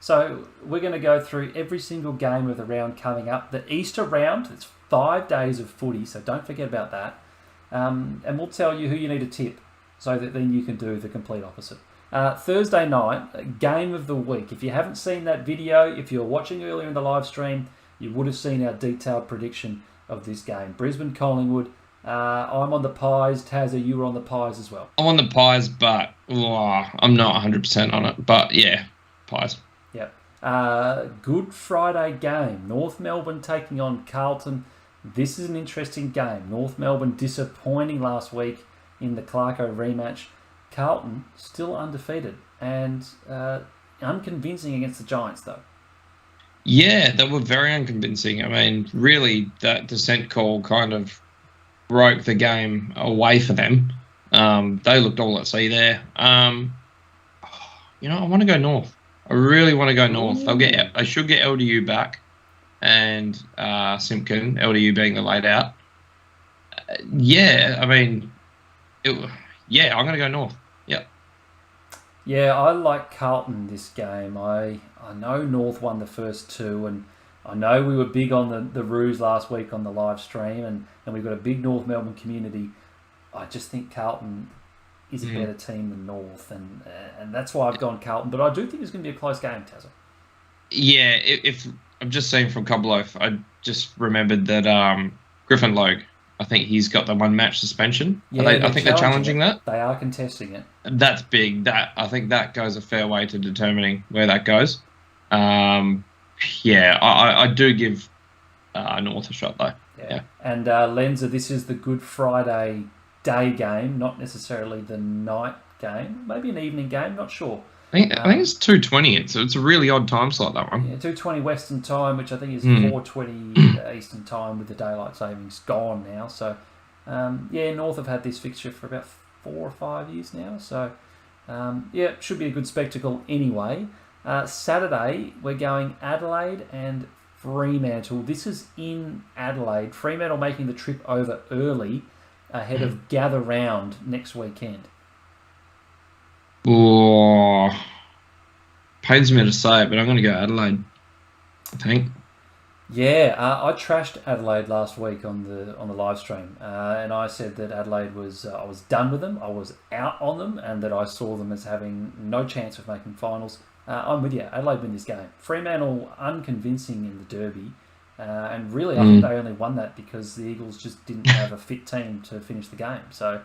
So we're going to go through every single game of the round coming up. The Easter round, it's 5 days of footy, so don't forget about that. And we'll tell you who you need to tip so that then you can do the complete opposite. Thursday night, game of the week. If you haven't seen that video, if you're watching earlier in the live stream, you would have seen our detailed prediction of this game. Brisbane, Collingwood. I'm on the Pies. Tazza, you were on the Pies as well. I'm on the Pies, but I'm not 100% on it. But yeah, Pies. Yep. Good Friday game. North Melbourne taking on Carlton. This is an interesting game. North Melbourne disappointing last week in the Clarko rematch. Carlton still undefeated and unconvincing against the Giants, though. Yeah, they were very unconvincing. I mean, really, that descent call kind of broke the game away for them. They looked all at sea there. I want to go North. I really want to go North. They should get LDU back, and Simpkin, LDU being the laid out. I'm going to go North. Yeah. Yeah, I like Carlton this game. I know North won the first two, and I know we were big on the Roos last week on the live stream, and we've got a big North Melbourne community. I just think Carlton is a better team than North, and that's why I've gone Carlton. But I do think it's going to be a close game, Tazza. Yeah, if I'm just saying from Cobloaf, I just remembered that Griffin Logue, I think he's got the 1 match suspension. Yeah, I think they're challenging that. They are contesting it. That's big. I think that goes a fair way to determining where that goes. I do give North a shot though. Yeah. And Lenza, this is the Good Friday day game, not necessarily the night game. Maybe an evening game, not sure. I think it's 2:20. It's a really odd time slot, that one. Yeah, 2:20 Western time, which I think is 4:20 Eastern time with the daylight savings gone now. So, North have had this fixture for about 4 or 5 years now. So, it should be a good spectacle anyway. Saturday, we're going Adelaide and Fremantle. This is in Adelaide. Fremantle making the trip over early ahead of Gather Round next weekend. Oh, pains me to say it, but I'm going to go Adelaide, I think. Yeah, I trashed Adelaide last week on the live stream, and I said that Adelaide was I was done with them, I was out on them, and that I saw them as having no chance of making finals. I'm with you. Adelaide win this game. Fremantle unconvincing in the Derby, and really I think they only won that because the Eagles just didn't have a fit team to finish the game. So.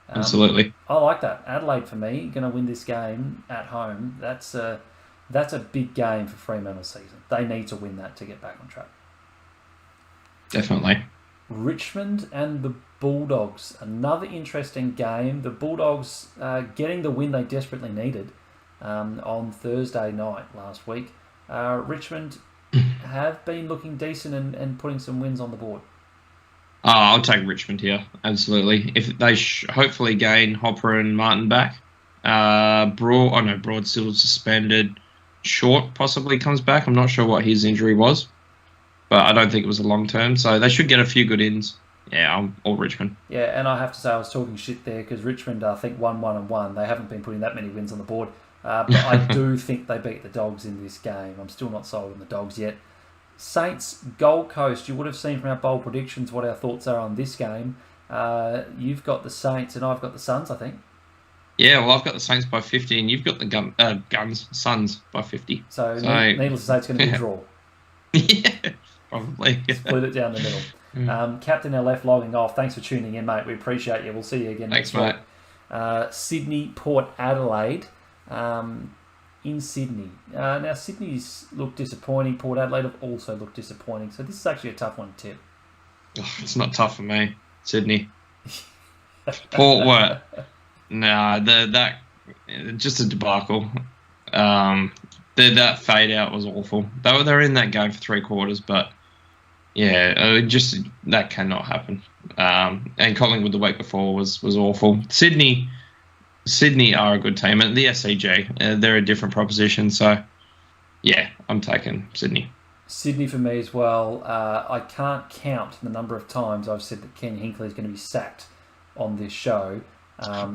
Absolutely. I like that. Adelaide, for me, going to win this game at home. That's a big game for Fremantle's season. They need to win that to get back on track. Definitely. Richmond and the Bulldogs. Another interesting game. The Bulldogs getting the win they desperately needed on Thursday night last week. Richmond have been looking decent and putting some wins on the board. I'll take Richmond here, absolutely. If they hopefully gain Hopper and Martin back. Broad's still suspended. Short possibly comes back. I'm not sure what his injury was, but I don't think it was a long term. So they should get a few good ins. Yeah, I'm all Richmond. Yeah, and I have to say I was talking shit there because Richmond, I think, 1-1-1. They haven't been putting that many wins on the board. But I do think they beat the Dogs in this game. I'm still not sold on the Dogs yet. Saints, Gold Coast. You would have seen from our bold predictions what our thoughts are on this game. You've got the Saints and I've got the Suns, I think. Yeah, well, I've got the Saints by 50 and you've got the Suns by 50. So needless to say, it's going to be a draw. Yeah, probably. Yeah. Split it down the middle. Captain LF logging off. Thanks for tuning in, mate. We appreciate you. We'll see you again next week. Sydney, Port Adelaide. In Sydney. Now, Sydney's looked disappointing. Port Adelaide have also looked disappointing. So this is actually a tough one to tip. It's not tough for me. Sydney. Port were... Nah, that just a debacle. That fade out was awful. They were in that game for 3 quarters, but yeah, that cannot happen. And Collingwood the week before was awful. Sydney are a good team, and the SCG, they're a different proposition. So yeah, I'm taking Sydney. Sydney for me as well. I can't count the number of times I've said that Ken Hinkley is going to be sacked on this show.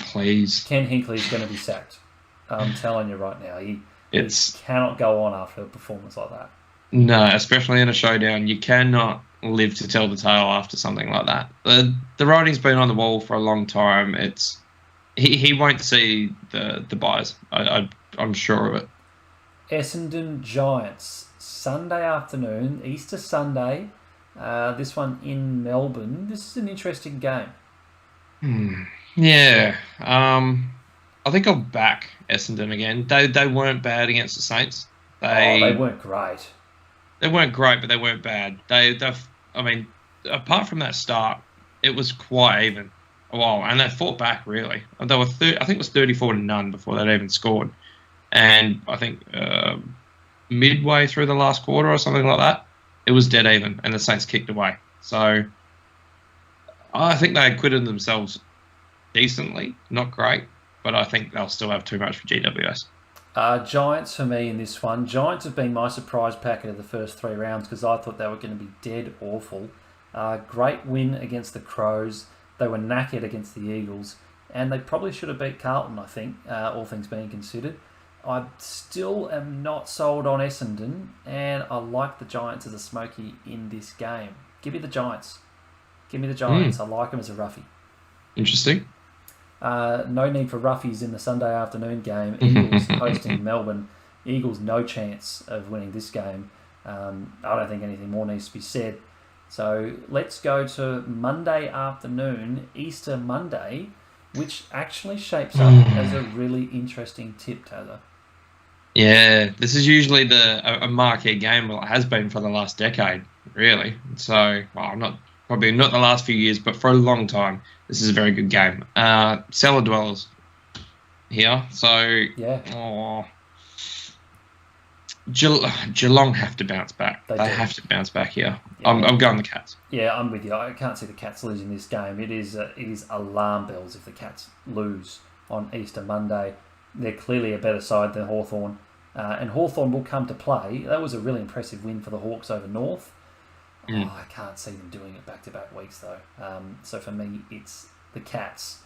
Please. Ken Hinkley is going to be sacked. I'm telling you right now. It's cannot go on after a performance like that. No, especially in a showdown. You cannot live to tell the tale after something like that. The writing's been on the wall for a long time. He won't see the buys. I'm sure of it. Essendon Giants, Sunday afternoon, Easter Sunday. This one in Melbourne. This is an interesting game. Yeah. I think I'll back Essendon again. They weren't bad against the Saints. They weren't great. They weren't great, but they weren't bad. I mean, apart from that start, it was quite even a while, and they fought back really. They were I think it was 34-0 before they'd even scored, and I think midway through the last quarter or something like that, it was dead even, and the Saints kicked away. So I think they acquitted themselves decently, not great, but I think they'll still have too much for GWS. Giants for me in this one. Giants have been my surprise packet of the first 3 rounds because I thought they were going to be dead awful. Great win against the Crows. They were knackered against the Eagles, and they probably should have beat Carlton, I think, all things being considered. I still am not sold on Essendon, and I like the Giants as a smoky in this game. Give me the Giants. Give me the Giants. I like them as a roughie. Interesting. No need for roughies in the Sunday afternoon game. Eagles hosting Melbourne. Eagles no chance of winning this game. I don't think anything more needs to be said. So let's go to Monday afternoon, Easter Monday, which actually shapes up as a really interesting tip, Taylor. Yeah, this is usually a marquee game. Well, it has been for the last decade, really. So, probably not the last few years, but for a long time, this is a very good game. Cellar dwellers here. So, yeah. Geelong have to bounce back. They have to bounce back here. Yeah. I'm going the Cats. Yeah, I'm with you. I can't see the Cats losing this game. It is alarm bells if the Cats lose on Easter Monday. They're clearly a better side than Hawthorn. And Hawthorn will come to play. That was a really impressive win for the Hawks over North. I can't see them doing it back-to-back weeks, though. So for me, it's the Cats.